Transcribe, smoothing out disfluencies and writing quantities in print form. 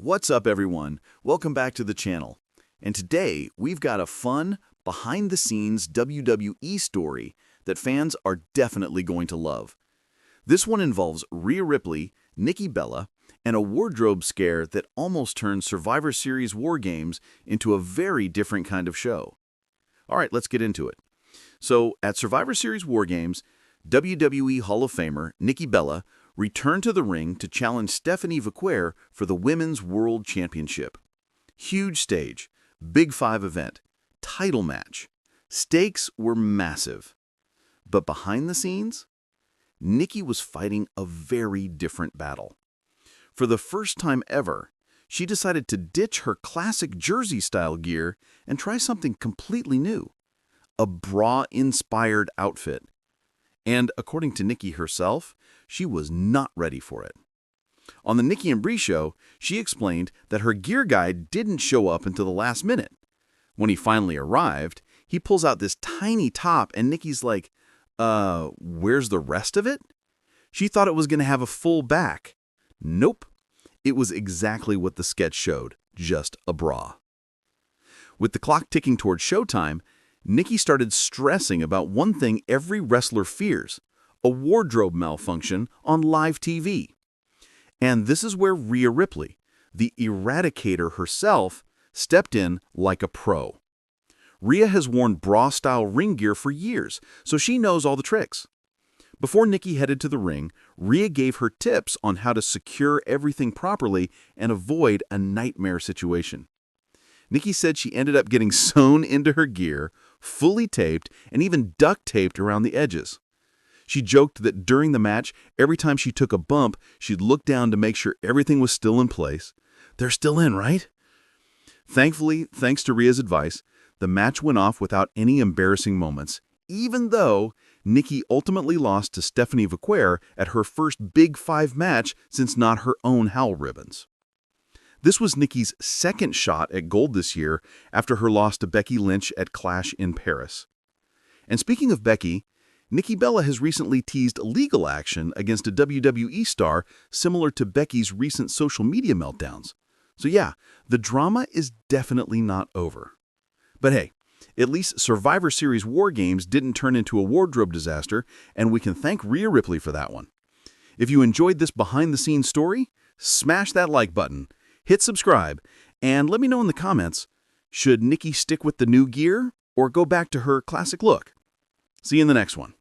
What's up, everyone? Welcome back to the channel. And today, we've got a fun, behind-the-scenes WWE story that fans are definitely going to love. This one involves Rhea Ripley, Nikki Bella, and a wardrobe scare that almost turned Survivor Series War Games into a very different kind of show. All right, let's get into it. So, at Survivor Series War Games, WWE Hall of Famer Nikki Bella returned to the ring to challenge Stephanie Vaquer for the Women's World Championship. Huge stage, Big Five event, title match. Stakes were massive. But behind the scenes, Nikki was fighting a very different battle. For the first time ever, she decided to ditch her classic Jersey-style gear and try something completely new. A bra-inspired outfit. And according to Nikki herself, she was not ready for it. On the Nikki and Bree show, she explained that her gear guy didn't show up until the last minute. When he finally arrived, he pulls out this tiny top and Nikki's like, where's the rest of it? She thought it was going to have a full back. Nope. It was exactly what the sketch showed, just a bra. With the clock ticking towards showtime, Nikki started stressing about one thing every wrestler fears, a wardrobe malfunction on live TV. And this is where Rhea Ripley, the eradicator herself, stepped in like a pro. Rhea has worn bra-style ring gear for years, so she knows all the tricks. Before Nikki headed to the ring, Rhea gave her tips on how to secure everything properly and avoid a nightmare situation. Nikki said she ended up getting sewn into her gear, fully taped, and even duct taped around the edges. She joked that during the match, every time she took a bump, she'd look down to make sure everything was still in place. They're still in, right? Thankfully, thanks to Rhea's advice, the match went off without any embarrassing moments, even though Nikki ultimately lost to Stephanie Vaquer at her first Big Five match since not her own Howl Ribbons. This was Nikki's second shot at gold this year after her loss to Becky Lynch at Clash in Paris. And speaking of Becky, Nikki Bella has recently teased legal action against a WWE star similar to Becky's recent social media meltdowns. So yeah, the drama is definitely not over. But hey, at least Survivor Series War Games didn't turn into a wardrobe disaster, and we can thank Rhea Ripley for that one. If you enjoyed this behind-the-scenes story, smash that like button, hit subscribe, and let me know in the comments, should Nikki stick with the new gear or go back to her classic look? See you in the next one.